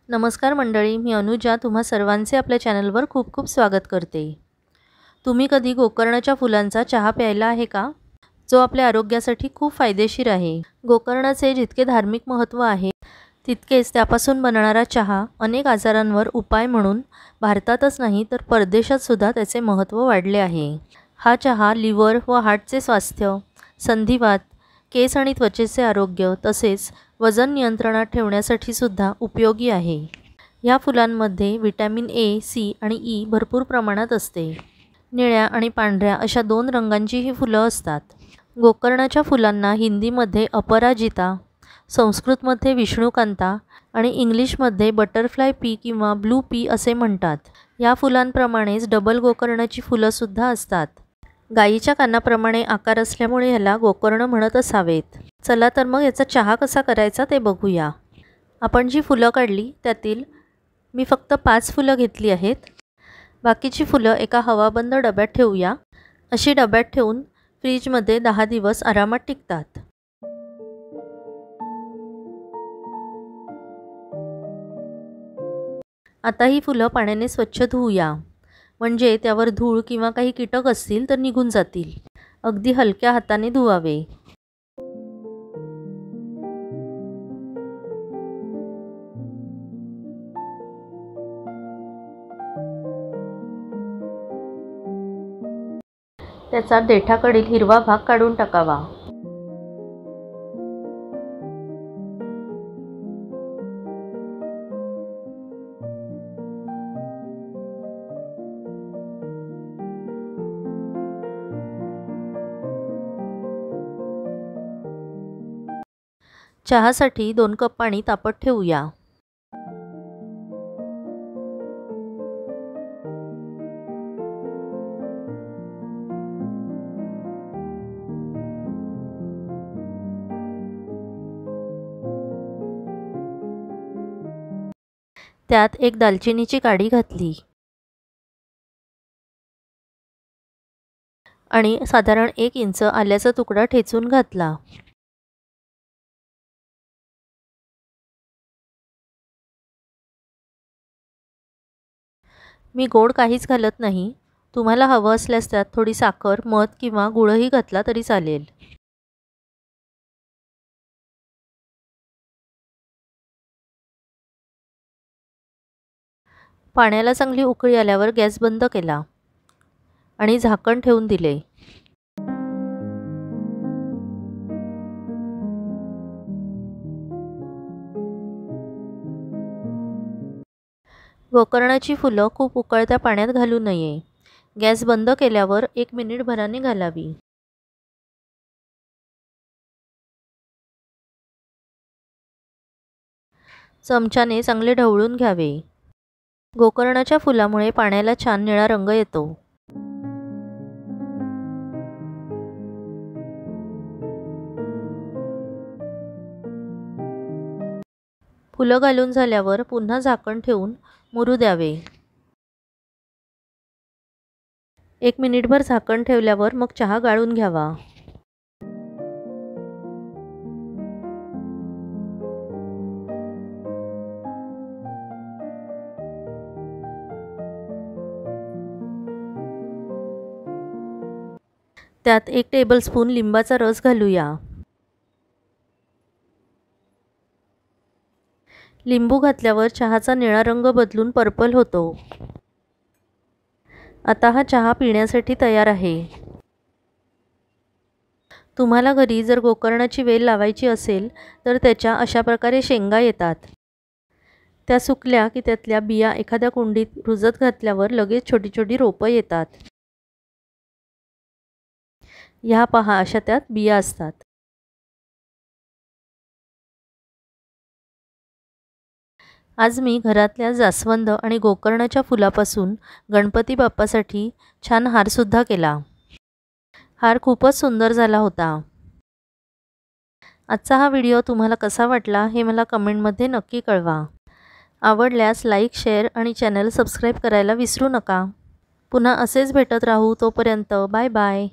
नमस्कार मंडळी, मी अनुजा तुम्हा सर्वांचे आपल्या चॅनलवर खूप खूप स्वागत करते। तुम्ही कधी गोकर्णाच्या फुलांचा चहा प्यायला आहे का? जो आपल्या आरोग्यासाठी खूप फायदेशीर आहे। गोकर्णाचे जितके धार्मिक महत्त्व आहे तितकेच त्यापासून बनणारा चहा अनेक आजारांवर उपाय म्हणून भारतातच नाही तर परदेशात सुद्धा त्याचे महत्त्व वाढले आहे। हा चहा लिव्हर व हार्टचे स्वास्थ्य, संधिवात, केस आणि त्वचेचे आरोग्य तसेच वजन नियंत्रणात ठेवण्यासाठी सुद्धा उपयोगी आहे। या फुलांमध्ये विटॅमिन ए, सी आणि ई भरपूर प्रमाणात असते। निळ्या आणि पांढऱ्या अशा दोन रंगांची ही फुलं असतात। गोकर्णाच्या फुलांना हिंदीमध्ये अपराजिता, संस्कृतमध्ये विष्णुकांता आणि इंग्लिशमध्ये बटरफ्लाय पी किंवा ब्लू पी असे म्हणतात। या फुलांप्रमाणेच डबल गोकर्णाची फुलं सुद्धा असतात। गायीच्या कानाप्रमाणे आकार असल्यामुळे ह्याला गोकर्ण म्हणत असावेत। चला तर मग याचा चहा कसा करायचा ते बघूया। आपण जी फुलं काढली त्यातील मी फक्त 5 फुलं घेतली आहेत। बाकीची फुलं एका हवाबंद डब्यात ठेवूया। अशी डब्यात ठेवून फ्रीजमध्ये 10 दिवस आरामात टिकतात। आता ही फुलं पाण्याने स्वच्छ धुवूया, म्हणजे त्यावर धूळ किंवा काही कीटक असतील तर निघून जातील। अगदी हलक्या हाताने धुवावे। त्याचा देठाकडील हिरवा भाग काढून टाकावा। चहासाठी 2 कप पाणी तापत ठेवूया। त्यात एक दालचिनीची काडी घातली आणि साधारण 1 इंच आल्याचा तुकडा ठेचून घातला। मी गोड काहीच घालत नाही। तुम्हाला हवं असल्यास त्यात थोडी साखर, मध किंवा गुळही घातला तरी चालेल। पाण्याला चांगली उकळी आल्यावर गॅस बंद केला आणि झाकण ठेवून दिले। गोकर्णाची फुलं खूप उकळत्या पाण्यात घालू नये। गॅस बंद केल्यावर 1 मिनिटभराने घालावी। चमच्याने चांगले ढवळून घ्यावे। गोकर्णाच्या फुलामुळे पाण्याला छान निळा रंग येतो। फुलं घालून झाल्यावर पुन्हा झाकण ठेवून मुरू द्यावे। 1 मिनिटभर झाकण ठेवल्यावर मग चहा गाळून घ्यावा। त्यात 1 टेबलस्पून लिंबाचा रस घालूया। लिंबू घातल्यावर चहाचा निळा रंग बदलून पर्पल होतो। आता हा चहा पिण्यासाठी तयार आहे। तुम्हाला घरी जर गोकर्णाची वेल लावायची असेल तर त्याच्या अशा प्रकारे शेंगा येतात। त्या सुकल्या की त्यातल्या बिया एखाद्या कुंडीत रुजत घातल्यावर लगेच छोटी छोटी रोपं येतात। ह्या पहा अशा त्यात बिया असतात। आज मी घरातल्या जास्वंद आणि गोकर्णाच्या फुलापासून गणपती बाप्पासाठी छान हार सुद्धा केला। हार खूपच सुंदर झाला होता। आजचा हा व्हिडिओ तुम्हाला कसा वाटला हे मला कमेंटमध्ये नक्की कळवा। आवडल्यास लाईक, शेअर आणि चॅनल सबस्क्राईब करायला विसरू नका। पुन्हा असेच भेटत राहू, तोपर्यंत बाय बाय।